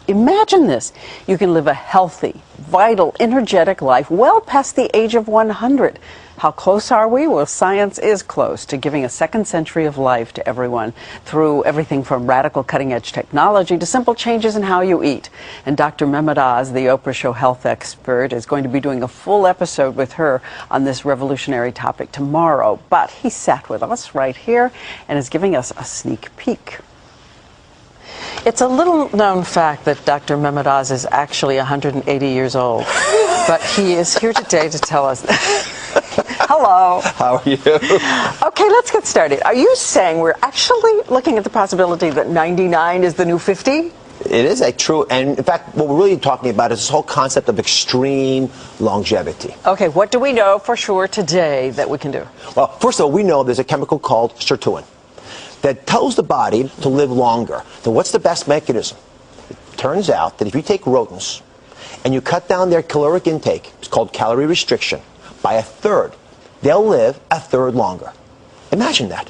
Imagine this. You can live a healthy, vital, energetic life well past the age of 100. How close are we? Well, science is close to giving a second century of life to everyone through everything from radical cutting-edge technology to simple changes in how you eat. And Dr. Mehmet Oz, the Oprah Show health expert, is going to be doing a full episode with her on this revolutionary topic tomorrow. But he sat with us right here and is giving us a sneak peek. It's a little-known fact that Dr. Mehmet Oz is actually 180 years old, but he is here today to tell us that. Hello. How are you? Okay, let's get started. Are you saying we're actually looking at the possibility that 99 is the new 50? It is a true, and in fact, what we're really talking about is this whole concept of extreme longevity. Okay, what do we know for sure today that we can do? Well, first of all, we know there's a chemical called sirtuin that tells the body to live longer. So what's the best mechanism? It turns out that if you take rodents and you cut down their caloric intake, it's called calorie restriction, by a third, they'll live a third longer. Imagine that.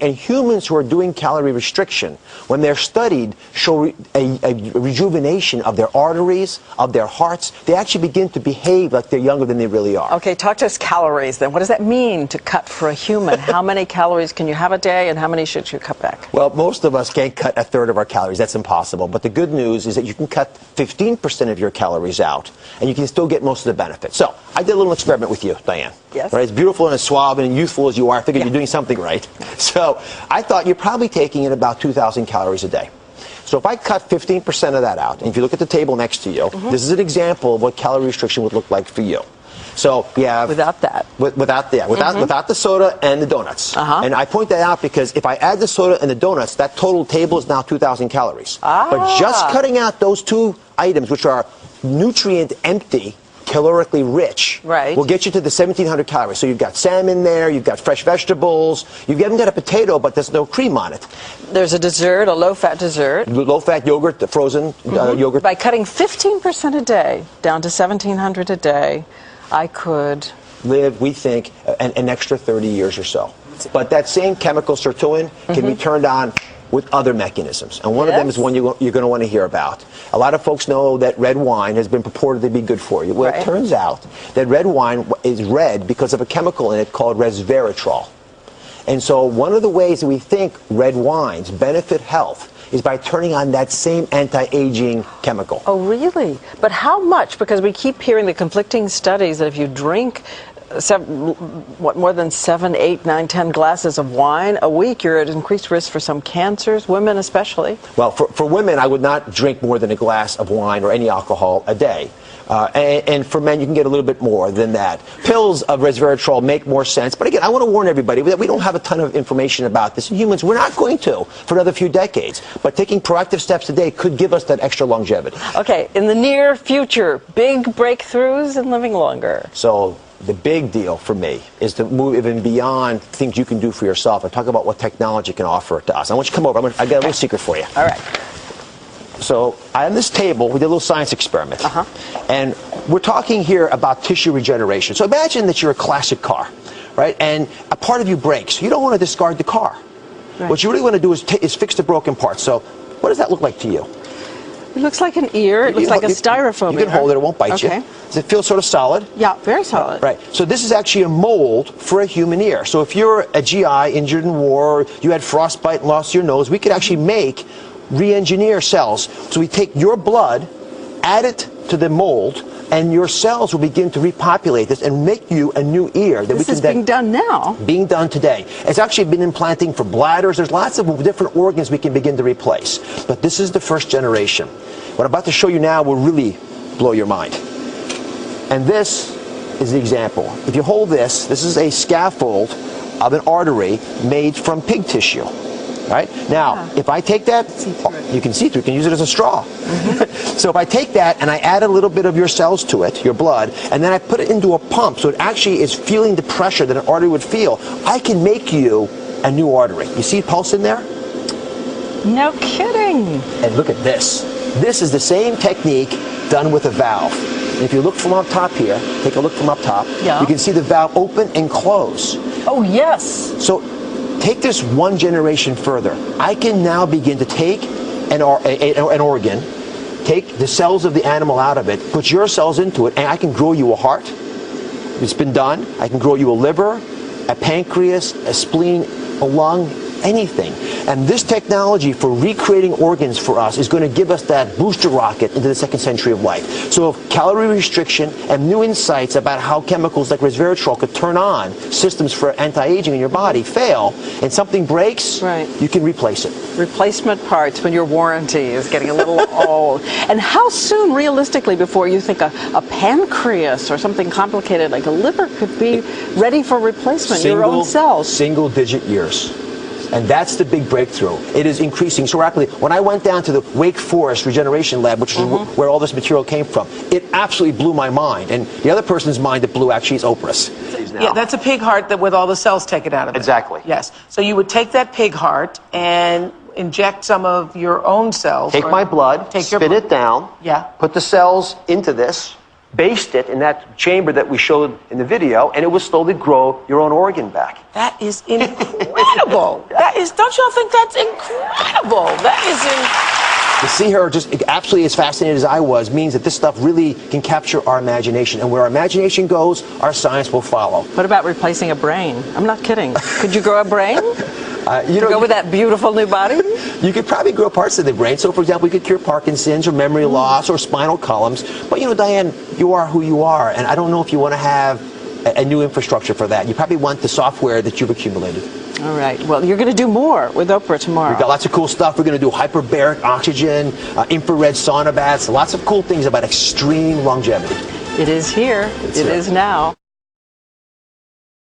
And humans who are doing calorie restriction, when they're studied, show a rejuvenation of their arteries, of their hearts. They actually begin to behave like they're younger than they really are. Okay, talk to us calories then. What does that mean to cut for a human? How many calories can you have a day and how many should you cut back? Well, most of us can't cut a third of our calories. That's impossible. But the good news is that you can cut 15% of your calories out and you can still get most of the benefits. So I did a little experiment with you, Diane. Yes. Right? As beautiful and as suave and youthful as you are, I figured you're doing something right. So I thought you're probably taking in about 2,000 calories a day. So if I cut 15% of that out, and if you look at the table next to you, this is an example of what calorie restriction would look like for you. So you have without that, without the soda and the donuts. And I point that out because if I add the soda and the donuts, that total table is now 2,000 calories. But just cutting out those two items, which are nutrient empty, calorically rich, will get you to the 1,700 calories. So you've got salmon there, you've got fresh vegetables, you haven't got a potato, but there's no cream on it. There's a dessert, a low-fat dessert. Low-fat yogurt, the frozen yogurt. By cutting 15% a day down to 1,700 a day, I could live, we think, an extra 30 years or so. But that same chemical sirtuin can be turned on with other mechanisms. And one of them is one you're going to want to hear about. A lot of folks know that red wine has been purported to be good for you. Well, it turns out that red wine is red because of a chemical in it called resveratrol. And so one of the ways that we think red wines benefit health is by turning on that same anti-aging chemical. Oh, really? But how much? Because we keep hearing the conflicting studies that if you drink more than 7, 8, 9, 10 glasses of wine a week, you're at increased risk for some cancers, women especially. Well, for women, I would not drink more than a glass of wine or any alcohol a day. And for men, you can get a little bit more than that. Pills of resveratrol make more sense. But again, I want to warn everybody that we don't have a ton of information about this. In humans, we're not going to for another few decades. But taking proactive steps today could give us that extra longevity. Okay, in the near future, big breakthroughs in living longer. So the big deal for me is to move even beyond things you can do for yourself and talk about what technology can offer to us. I want you to come over. I got a little secret for you. All right. So on this table, we did a little science experiment. And we're talking here about tissue regeneration. So imagine that you're a classic car, right? And a part of you breaks. You don't want to discard the car. What you really want to do is fix the broken parts. So what does that look like to you? It looks like an ear. It looks like a styrofoam ear. You can hold it. It won't bite you. Does it feel sort of solid? Yeah, very solid. Right. So this is actually a mold for a human ear. So if you're a GI injured in war, or you had frostbite and lost your nose, we could actually re-engineer cells. So we take your blood, add it to the mold, and your cells will begin to repopulate this and make you a new ear. This is being done now. Being done today. It's actually been implanting for bladders. There's lots of different organs we can begin to replace. But this is the first generation. What I'm about to show you now will really blow your mind. And this is the example. If you hold this, this is a scaffold of an artery made from pig tissue. Right? Now, if I take that, you can see through it. You can use it as a straw. So if I take that and I add a little bit of your cells to it, your blood, and then I put it into a pump so it actually is feeling the pressure that an artery would feel, I can make you a new artery. You see pulse in there? No kidding. And look at this. This is the same technique done with a valve. And if you look from up top here, take a look from up top, you can see the valve open and close. Oh, yes. So take this one generation further. I can now begin to take an organ, take the cells of the animal out of it, put your cells into it, and I can grow you a heart. It's been done. I can grow you a liver, a pancreas, a spleen, a lung, anything. And this technology for recreating organs for us is going to give us that booster rocket into the second century of life. So if calorie restriction and new insights about how chemicals like resveratrol could turn on systems for anti-aging in your body fail, and something breaks, you can replace it. Replacement parts when your warranty is getting a little old. And how soon, realistically, before you think a pancreas or something complicated like a liver could be ready for replacement, your own cells? Single-digit years. And that's the big breakthrough. It is increasing so rapidly. When I went down to the Wake Forest Regeneration Lab, which is where all this material came from, it absolutely blew my mind. And the other person's mind that blew actually is Oprah's. Yeah, that's a pig heart that with all the cells taken out of it. Exactly. Yes. So you would take that pig heart and inject some of your own cells. Take my blood, spin it down, put the cells into this, baste it in that chamber that we showed in the video, and it will slowly grow your own organ back. That is incredible. Don't y'all think that's incredible? To see her just absolutely as fascinated as I was means that this stuff really can capture our imagination. And where our imagination goes, our science will follow. What about replacing a brain? I'm not kidding. Could you grow a brain? Go with that beautiful new body? You could probably grow parts of the brain. So, for example, we could cure Parkinson's or memory loss or spinal columns. But, Diane, you are who you are. And I don't know if you want to have a new infrastructure for that. You probably want the software that you've accumulated. All right. Well, you're going to do more with Oprah tomorrow. We've got lots of cool stuff. We're going to do hyperbaric oxygen, infrared sauna baths, lots of cool things about extreme longevity. It is here. It is now.